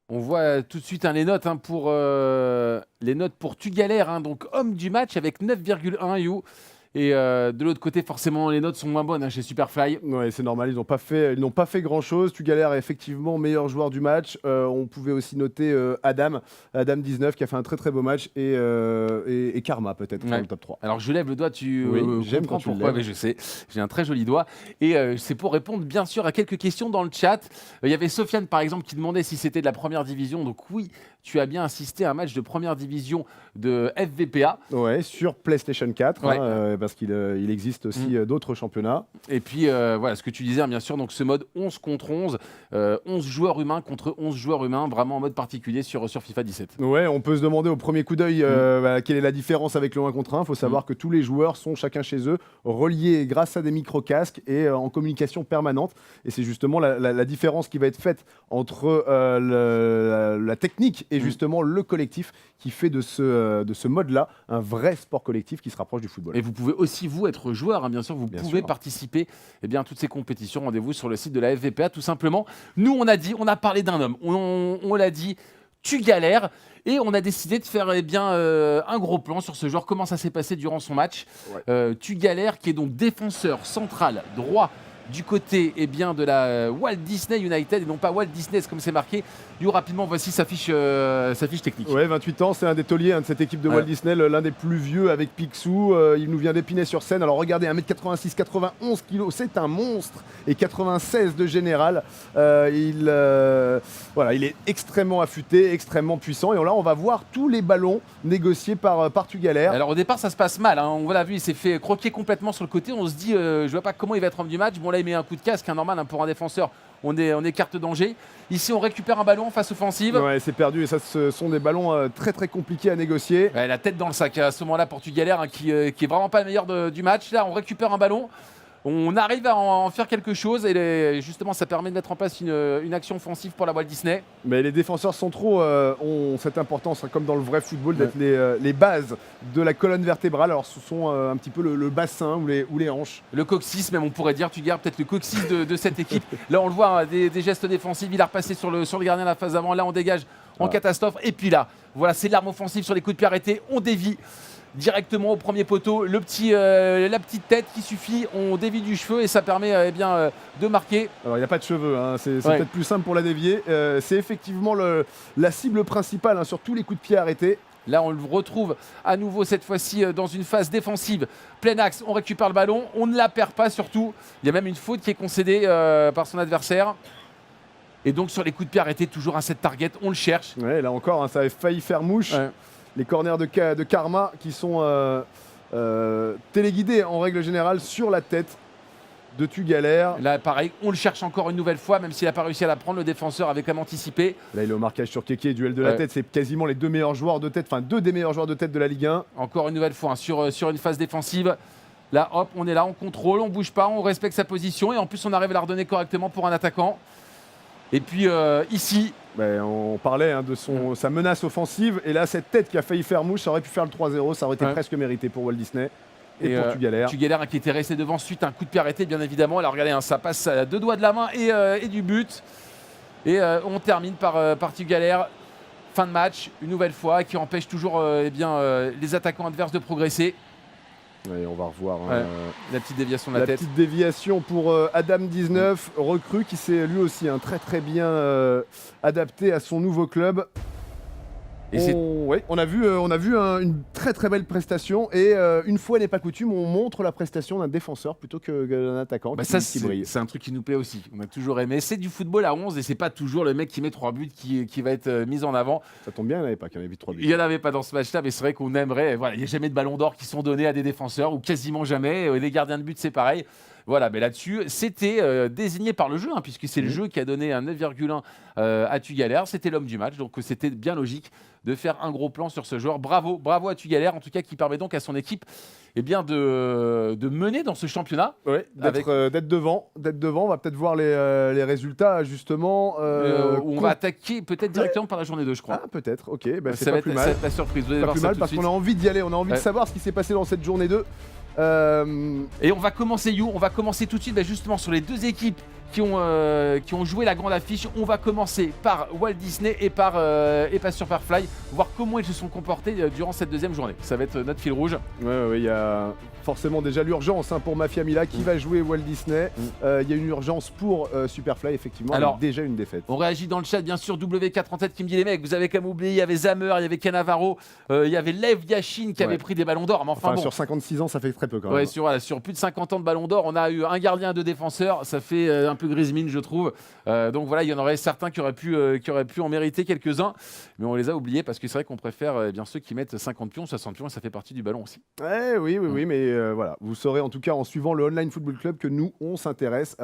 On voit tout de suite les notes pour les notes pour Tugalère, donc homme du match avec 9,1 You. Et de l'autre côté, forcément, les notes sont moins bonnes chez Superfly. Ouais, c'est normal, ils n'ont pas fait grand-chose. Tugalère est effectivement meilleur joueur du match. On pouvait aussi noter Adam 19 qui a fait un très très beau match et Karma peut-être dans le top 3. Alors je lève le doigt, j'aime quand tu pourquoi, mais je sais, j'ai un très joli doigt. Et c'est pour répondre bien sûr à quelques questions dans le chat. Il y avait Sofiane par exemple qui demandait si c'était de la première division. Donc oui, tu as bien assisté à un match de première division de FVPA. Ouais, sur PlayStation 4, parce qu'il existe aussi d'autres championnats. Et puis voilà, ce que tu disais bien sûr, donc ce mode 11 contre 11, 11 joueurs humains contre 11 joueurs humains, vraiment en mode particulier sur FIFA 17. Ouais, on peut se demander au premier coup d'œil quelle est la différence avec le 1 contre 1. Il faut savoir que tous les joueurs sont chacun chez eux, reliés grâce à des micro-casques et en communication permanente. Et c'est justement la différence qui va être faite entre la technique et justement le collectif qui fait de ce mode-là un vrai sport collectif qui se rapproche du football. Et vous pouvez aussi, vous, être joueur, bien sûr, vous pouvez participer à toutes ces compétitions. Rendez-vous sur le site de la FVPA, tout simplement. Nous, on a parlé d'un homme, on l'a dit, Tugalère, et on a décidé de faire un gros plan sur ce joueur, comment ça s'est passé durant son match. Tugalère, qui est donc défenseur central droit du côté de la Walt Disney United et non pas Walt Disney comme c'est marqué. Rapidement, voici sa fiche technique. Ouais, 28 ans, c'est un des tauliers de cette équipe de Walt Disney, l'un des plus vieux avec Picsou. Il nous vient d'Épinay-sur-Seine. Alors regardez, 1m86, 91 kg, c'est un monstre. Et 96 de général. Il est extrêmement affûté, extrêmement puissant. Et là, on va voir tous les ballons négociés par Tugalère. Alors au départ, ça se passe mal. On l'a vu, il s'est fait croquer complètement sur le côté. On se dit, je vois pas comment il va être homme du match. Bon, là, il met un coup de casque, normal pour un défenseur. On est carte danger. Ici, on récupère un ballon en phase offensive. Ouais, c'est perdu et ça, ce sont des ballons très très compliqués à négocier. Ouais, la tête dans le sac à ce moment-là pour Tugalère qui est vraiment pas le meilleur du match. Là, on récupère un ballon. On arrive à en faire quelque chose et justement ça permet de mettre en place une action offensive pour la Walt Disney. Mais les défenseurs centraux ont cette importance, comme dans le vrai football, d'être les bases de la colonne vertébrale. Alors ce sont un petit peu le bassin ou les hanches. Le coccyx même, on pourrait dire, Tugalère peut-être le coccyx de cette équipe. Là on le voit, des gestes défensifs, il a repassé sur le gardien de la phase avant, là on dégage en catastrophe. Et puis là, voilà, c'est l'arme offensive sur les coups de pied arrêtés, on dévie directement au premier poteau, la petite tête qui suffit, on dévie du cheveu et ça permet de marquer. Alors il n'y a pas de cheveux, c'est peut-être plus simple pour la dévier. C'est effectivement la cible principale sur tous les coups de pied arrêtés. Là, on le retrouve à nouveau cette fois-ci dans une phase défensive. Plein axe, on récupère le ballon, on ne la perd pas surtout. Il y a même une faute qui est concédée par son adversaire. Et donc sur les coups de pied arrêtés, toujours un set target, on le cherche. Ouais, là encore, hein, ça avait failli faire mouche. Ouais. Les corners de Karma qui sont téléguidés en règle générale sur la tête de Tugalère. Là, pareil, on le cherche encore une nouvelle fois, même s'il n'a pas réussi à la prendre. Le défenseur avait quand même anticipé. Là, il est au marquage sur Kéké, duel de la tête. C'est quasiment les deux meilleurs joueurs de tête, enfin deux des meilleurs joueurs de tête de la Ligue 1. Encore une nouvelle fois, hein, sur une phase défensive. Là, hop, on est là, on contrôle, on ne bouge pas, on respecte sa position. Et en plus, on arrive à la redonner correctement pour un attaquant. Et puis ici... on parlait hein, de sa menace offensive. Et là, cette tête qui a failli faire mouche, ça aurait pu faire le 3-0. Ça aurait été presque mérité pour Walt Disney. Et pour Tugalère. Tugalère qui était resté devant suite à un coup de pied arrêté, bien évidemment. Alors regardez, hein, ça passe à 2 doigts de la main et du but. Et on termine par Tugalère. Fin de match, une nouvelle fois, qui empêche toujours les attaquants adverses de progresser. Ouais, on va revoir la petite déviation de la tête. La petite déviation pour Adam 19, recrue qui s'est lui aussi très très bien adapté à son nouveau club. On a vu une très très belle prestation et une fois n'est pas coutume, on montre la prestation d'un défenseur plutôt que d'un attaquant. Ça, brille. C'est un truc qui nous plaît aussi. On a toujours aimé. C'est du football à 11 et c'est pas toujours le mec qui met 3 buts qui va être mis en avant. Ça tombe bien, il n'y en avait pas qui en avait vu 3 buts. Il n'y en avait pas dans ce match-là, mais c'est vrai qu'on aimerait. Voilà, il n'y a jamais de ballon d'or qui sont donnés à des défenseurs ou quasiment jamais. Les gardiens de but, c'est pareil. Voilà, mais là-dessus, c'était désigné par le jeu, hein, puisque c'est le jeu qui a donné un 9,1 à Tugalère. C'était l'homme du match, donc c'était bien logique de faire un gros plan sur ce joueur. Bravo à Tugalère, en tout cas, qui permet donc à son équipe de mener dans ce championnat. Ouais, d'être devant. On va peut-être voir les résultats, justement. On va attaquer peut-être directement par la journée 2, je crois. Ah, peut-être, ok. Ça va être la surprise. Pas plus mal, parce qu'on a envie d'y aller. On a envie de savoir ce qui s'est passé dans cette journée 2. Et on va commencer tout de suite justement sur les deux équipes qui ont joué la grande affiche. On va commencer par Walt Disney et par Superfly, voir comment ils se sont comportés durant cette deuxième journée. Ça va être notre fil rouge. Ouais, il y a forcément déjà l'urgence pour Mafia Mila qui va jouer Walt Disney. Il y a une urgence pour Superfly, effectivement. Alors, déjà une défaite. On réagit dans le chat, bien sûr. W4 en tête qui me dit les mecs, vous avez qu'à m'oublier. Il y avait Zamer, il y avait Cannavaro, il y avait Lev Yashin qui avait pris des ballons d'or. Mais enfin bon. Sur 56 ans, ça fait très peu quand même. Sur plus de 50 ans de ballons d'or, on a eu un gardien, 2 défenseurs. Ça fait un peu grise mine, je trouve. Donc voilà, il y en aurait certains qui auraient pu en mériter quelques-uns. Mais on les a oubliés parce que c'est vrai qu'on préfère bien ceux qui mettent 50 pions, 60 pions, et ça fait partie du ballon aussi. Oui, mais voilà, vous saurez en tout cas en suivant le Online Football Club que nous, on s'intéresse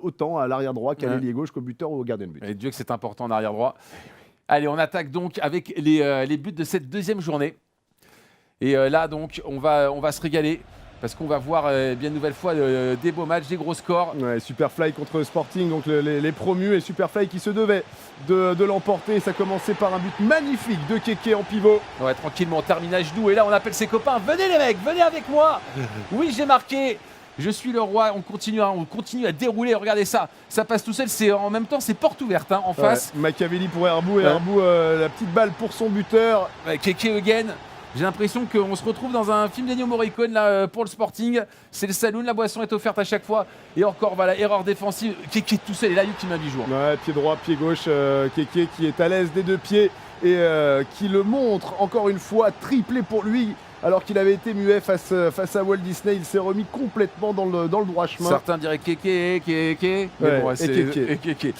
autant à l'arrière droit qu'à l'ailier gauche, qu'au buteur ou au gardien de but. Et Dieu que c'est important en arrière droit. Allez, on attaque donc avec les buts de cette deuxième journée. Et là, donc, on va se régaler. Parce qu'on va voir bien une nouvelle fois des beaux matchs, des gros scores. Ouais, Superfly contre Sporting, donc les promus, et Superfly qui se devait de l'emporter. Ça commençait par un but magnifique de Kéké en pivot. Ouais, tranquillement, terminage doux. Et là, on appelle ses copains. Venez les mecs, venez avec moi. Oui, j'ai marqué. Je suis le roi. On continue à dérouler. Regardez ça. Ça passe tout seul. En même temps, c'est porte ouverte en face. Machiavelli pour Herbou. Et Herbou, la petite balle pour son buteur. Kéké again. J'ai l'impression qu'on se retrouve dans un film d'Ennio Morricone là, pour le Sporting. C'est le saloon, la boisson est offerte à chaque fois. Et encore, voilà, erreur défensive. Kéké tout seul, et là, qui m'a bijou. Ouais, pied droit, pied gauche. Kéké qui est à l'aise des deux pieds et qui le montre encore une fois, triplé pour lui. Alors qu'il avait été muet face à Walt Disney, il s'est remis complètement dans le droit chemin. Certains diraient Kéké. Mais bon, et Kéké.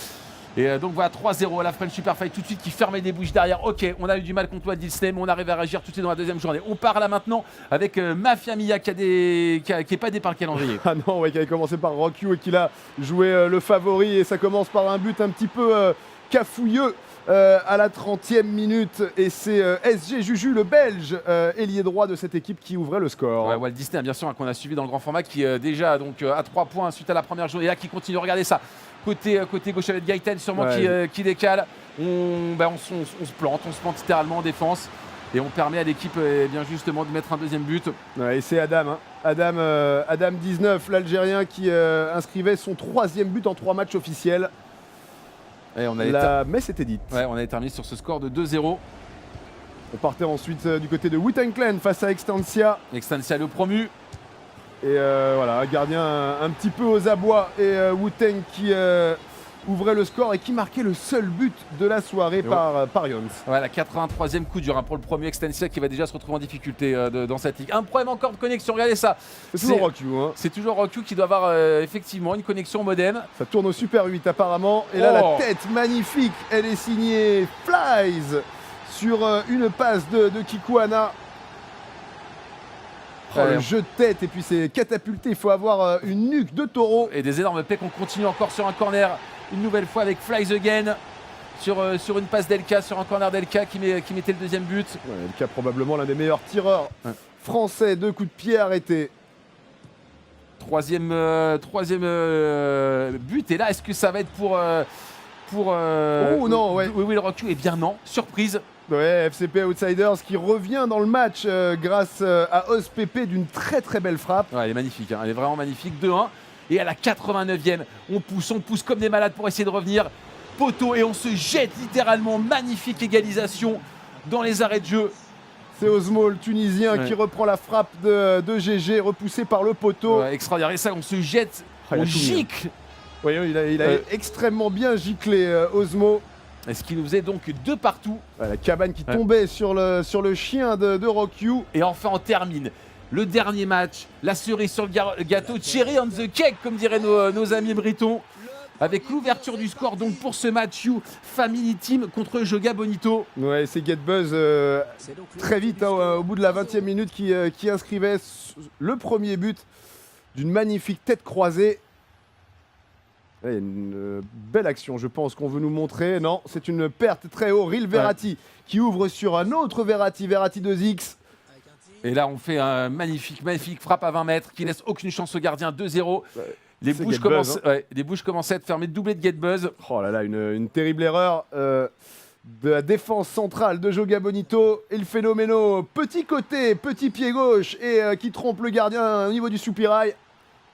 Et donc voilà, 3-0 à la French Superfly tout de suite qui fermait des bouches derrière. Ok, on a eu du mal contre Walt Disney, mais on arrive à réagir tout de suite dans la deuxième journée. On part là maintenant avec Mafia Mia qui est pas aidé par le calendrier. Ah non, qui avait commencé par Rock You et qui a joué le favori. Et ça commence par un but un petit peu cafouilleux à la 30e minute. Et c'est SG Juju, le Belge, ailier droit de cette équipe qui ouvrait le score. Ouais, Walt Disney, bien sûr, qu'on a suivi dans le grand format, qui déjà donc, à 3 points suite à la première journée. Et là, qui continue, regardez ça. Côté gauche avec Gaëtan sûrement qui décale. On se plante littéralement en défense. Et on permet à l'équipe bien justement de mettre un deuxième but. Ouais, et c'est Adam, Adam 19, l'Algérien qui inscrivait son 3e but en 3 matchs officiels. Et mais c'était dit. Ouais, on avait terminé sur ce score de 2-0. On partait ensuite du côté de Wu-Tang Clan face à Extensia. Extensia le promu. Et voilà, un gardien un petit peu aux abois et Wu-Tang qui ouvrait le score et qui marquait le seul but de la soirée par Jons. Ouais, la 83e coup dur pour le premier Extensia qui va déjà se retrouver en difficulté dans cette ligue. Un problème encore de connexion, regardez ça. C'est toujours Rock You. Hein. C'est toujours Rock You qui doit avoir effectivement une connexion modem. Ça tourne au Super 8 apparemment. Et là, la tête magnifique, elle est signée Flies sur une passe de Kikuana. Le jeu de tête et puis c'est catapulté. Il faut avoir une nuque de taureau. Et des énormes pecs. On continue encore sur un corner. Une nouvelle fois avec Flies Again. Sur une passe d'Elka, sur un corner d'Elka qui mettait le deuxième but. Elka probablement l'un des meilleurs tireurs français, 2 coups de pied arrêtés. Troisième but. Et là, est-ce que ça va être pour oh non, ouais. Oui, le Rock You. Eh bien non, surprise. Ouais, FCP Outsiders qui revient dans le match grâce à Oz Pepe d'une très très belle frappe. Ouais, elle est magnifique, elle est vraiment magnifique. 2-1. Et à la 89e, on pousse comme des malades pour essayer de revenir. Poteau et on se jette littéralement. Magnifique égalisation dans les arrêts de jeu. C'est Osmo, le Tunisien, qui reprend la frappe de GG, repoussé par le poteau. Ouais, extraordinaire. Et ça, on se jette, on gicle. Oui, il a extrêmement bien giclé Osmo. Et ce qui nous faisait donc 2 partout. La cabane qui tombait sur le chien de Rock You. Et enfin, on termine le dernier match. La cerise sur le gâteau. Cherry on the cake, comme diraient nos amis bretons. Avec l'ouverture du score donc pour ce match You Family Team contre Joga Bonito. Ouais, c'est GetBuzz très vite au bout de la 20e minute qui inscrivait le premier but d'une magnifique tête croisée. Là, il y a une belle action, je pense, qu'on veut nous montrer. Non, c'est une perte très haut. Ril Verratti qui ouvre sur un autre Verratti 2X. Et là, on fait un magnifique frappe à 20 mètres qui laisse aucune chance au gardien. 2-0. Les bouches commencent à être fermées. Doublé de GetBuzz. Oh là là, une terrible erreur de la défense centrale de Joga Bonito. Et le phénoméno, petit côté, petit pied gauche et qui trompe le gardien au niveau du soupirail.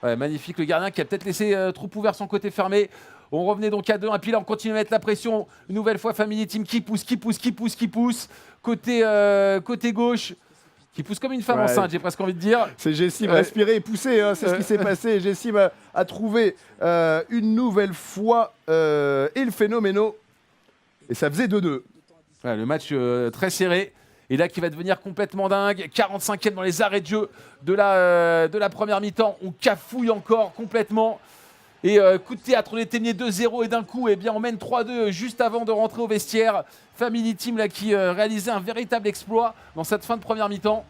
Ouais, magnifique, le gardien qui a peut-être laissé trop ouvert son côté fermé. On revenait donc à 2-1, puis là on continue à mettre la pression. Une nouvelle fois Family Team qui pousse. Côté gauche, qui pousse comme une femme enceinte, j'ai presque envie de dire. C'est Jessim, respirer et pousser, hein, c'est ce qui s'est passé. Jessim a trouvé une nouvelle fois et le phénoméno. Et ça faisait 2-2. Ouais, le match très serré. Et là qui va devenir complètement dingue. 45e dans les arrêts de jeu de la première mi-temps. On cafouille encore complètement. Et coup de théâtre, on était mené 2-0 et d'un coup, eh bien, on mène 3-2 juste avant de rentrer au vestiaire. Family Team là, qui réalisait un véritable exploit dans cette fin de première mi-temps.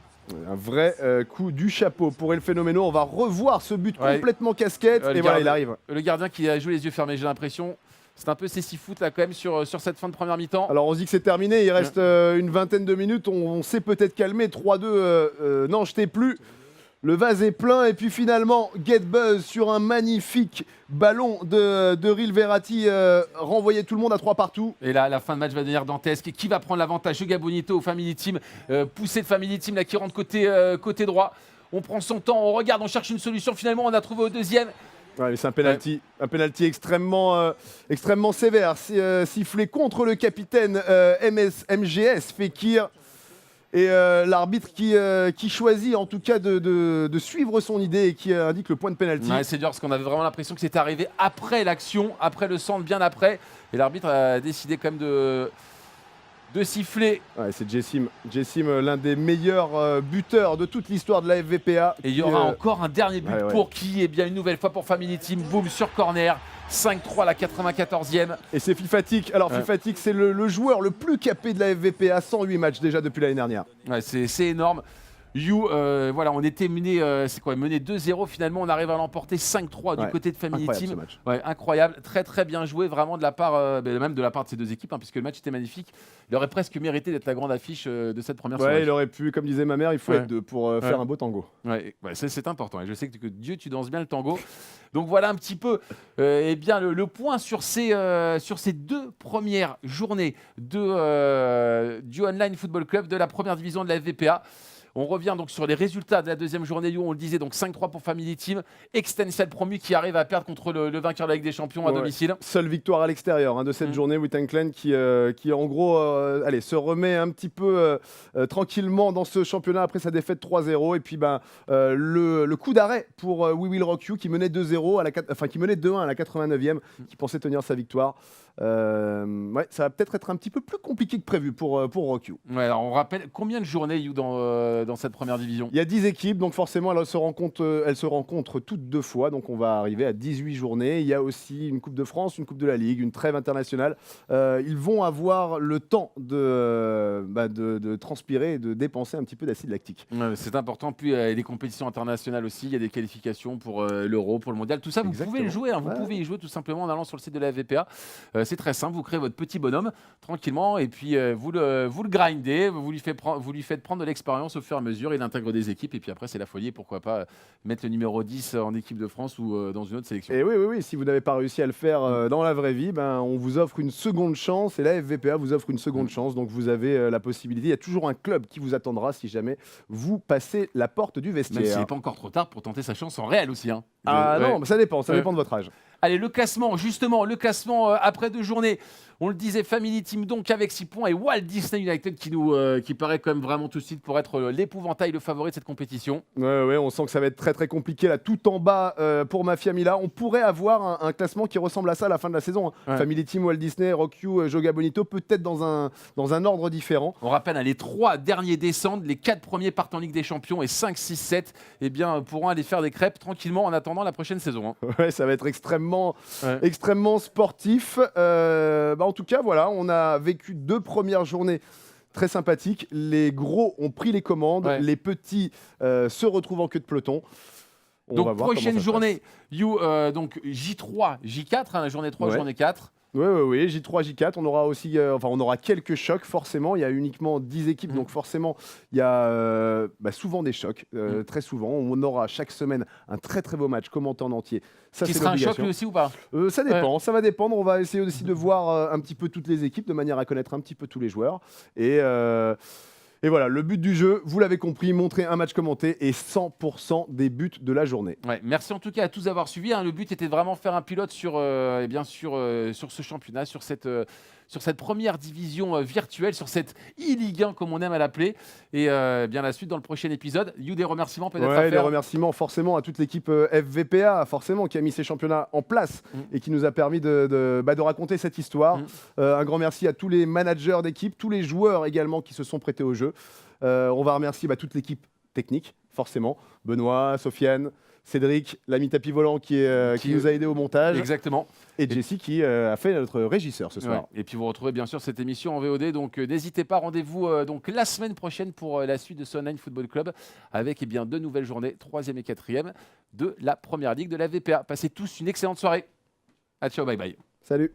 Un vrai coup du chapeau pour El Phénoméno. On va revoir ce but complètement casquette. Et voilà, il arrive. Le gardien qui a joué les yeux fermés, j'ai l'impression. C'est un peu Cécile Foot là quand même sur cette fin de première mi-temps. Alors on se dit que c'est terminé, il reste une vingtaine de minutes, on s'est peut-être calmé, 3-2, non jetez plus. Le vase est plein et puis finalement GetBuzz sur un magnifique ballon de Ril Verratti renvoyait tout le monde à 3 partout. Et là la fin de match va devenir dantesque. Qui va prendre l'avantage? Joga Bonito au Family Team, poussée de Family Team là, qui rentre côté droit. On prend son temps, on regarde, on cherche une solution, finalement on a trouvé au deuxième. Ouais, mais c'est un penalty extrêmement sévère, sifflé contre le capitaine MGS Fekir. Et l'arbitre qui choisit en tout cas de suivre son idée et qui indique le point de penalty. Ouais, c'est dur parce qu'on avait vraiment l'impression que c'était arrivé après l'action, après le centre, bien après. Et l'arbitre a décidé quand même de siffler. Ouais, c'est Jessim, l'un des meilleurs buteurs de toute l'histoire de la FVPA. Et il y aura encore un dernier but pour qui? Eh bien une nouvelle fois pour Family Team, boum sur corner. 5-3 à la 94e. Et c'est Fifatic. Alors Fifatic, c'est le joueur le plus capé de la FVPA, 108 matchs déjà depuis l'année dernière. Ouais, c'est énorme. You, voilà, on était mené 2-0, finalement on arrive à l'emporter 5-3 du côté de Family Team. Ouais, incroyable, très très bien joué vraiment de la part, même de la part de ces deux équipes, hein, puisque le match était magnifique. Il aurait presque mérité d'être la grande affiche de cette première soirée. Ouais, il aurait pu, comme disait ma mère, il faut être deux pour faire un beau tango. Ouais, c'est important. Et je sais que Dieu, tu danses bien le tango. Donc voilà un petit peu eh bien, le point sur ces 2 premières journées du Online Football Club de la première division de la FVPA. On revient donc sur les résultats de la deuxième journée. On le disait, donc 5-3 pour Family Team. Extensel promu qui arrive à perdre contre le vainqueur de la Ligue des Champions à domicile. Seule victoire à l'extérieur de cette journée. Wittenklen qui en gros se remet un petit peu tranquillement dans ce championnat après sa défaite 3-0. Et puis le coup d'arrêt pour We Will Rock You qui menait 2-0 qui menait 2-1 à la 89e, qui pensait tenir sa victoire. Ça va peut-être être un petit peu plus compliqué que prévu pour Rock You. Ouais, alors on rappelle combien de journées You dans cette première division? Il y a 10 équipes, donc forcément elles se rencontrent toutes 2 fois, donc on va arriver à 18 journées. Il y a aussi une Coupe de France, une Coupe de la Ligue, une trêve internationale. Ils vont avoir le temps de transpirer et de dépenser un petit peu d'acide lactique. Ouais, c'est important. Puis il y a des compétitions internationales aussi, il y a des qualifications pour l'Euro, pour le Mondial. Tout ça, vous pouvez le jouer, vous pouvez y jouer tout simplement en allant sur le site de la FVPA. C'est très simple, vous créez votre petit bonhomme tranquillement et puis vous le grindez, vous lui faites prendre de l'expérience au fur et à mesure. Il intègre des équipes et puis après c'est la folie, pourquoi pas mettre le numéro 10 en équipe de France ou dans une autre sélection. Et oui, si vous n'avez pas réussi à le faire dans la vraie vie, on vous offre une seconde chance et la FVPA vous offre une seconde chance, donc vous avez la possibilité. Il y a toujours un club qui vous attendra si jamais vous passez la porte du vestiaire. Même s'il n'est pas encore trop tard pour tenter sa chance en réel aussi. Non, ça dépend de votre âge. Allez, le classement après 2 journées. On le disait, Family Team donc avec 6 points et Walt Disney United qui paraît quand même vraiment tout de suite pour être l'épouvantail, le favori de cette compétition. Ouais, on sent que ça va être très très compliqué là, tout en bas pour Mafia Mila. On pourrait avoir un classement qui ressemble à ça à la fin de la saison. Ouais. Family Team, Walt Disney, Rock You, Joga Bonito, peut-être dans un ordre différent. On rappelle, les 3 derniers descendent, les 4 premiers partent en Ligue des Champions et 5, 6, 7 pourront aller faire des crêpes tranquillement en attendant la prochaine saison. Ouais, ça va être extrêmement sportif. En tout cas, voilà, on a vécu 2 premières journées très sympathiques. Les gros ont pris les commandes, les petits se retrouvent en queue de peloton. Donc prochaine journée, donc J3, J4, journée 3, journée 4. Oui, J3, J4, on aura aussi, on aura quelques chocs forcément. Il y a uniquement 10 équipes, donc forcément, il y a souvent des chocs, très souvent. On aura chaque semaine un très très beau match commenté en entier. Ça, qui sera un choc lui aussi ou pas? Ça dépend, ça va dépendre. On va essayer aussi de voir un petit peu toutes les équipes de manière à connaître un petit peu tous les joueurs. Et voilà, le but du jeu, vous l'avez compris, montrer un match commenté et 100% des buts de la journée. Ouais, merci en tout cas à tous d'avoir suivi. Le but était de vraiment faire un pilote sur ce championnat, sur cette première division virtuelle, sur cette e-Ligue 1 comme on aime à l'appeler. Et bien la suite dans le prochain épisode. Des remerciements peut-être à faire. Des remerciements forcément à toute l'équipe FVPA, forcément, qui a mis ces championnats en place et qui nous a permis de raconter cette histoire. Un grand merci à tous les managers d'équipe, tous les joueurs également qui se sont prêtés au jeu. On va remercier toute l'équipe technique, forcément. Benoît, Sofiane, Cédric, l'ami tapis volant qui nous a aidé au montage. Exactement. Et Jessie qui a fait notre régisseur ce soir. Et puis vous retrouvez bien sûr cette émission en VOD, donc n'hésitez pas, rendez-vous donc la semaine prochaine pour la suite de ce Online Football Club avec 2 nouvelles journées, 3e et 4e de la première ligue de la VPA. Passez tous une excellente soirée. Ciao, bye bye. Salut.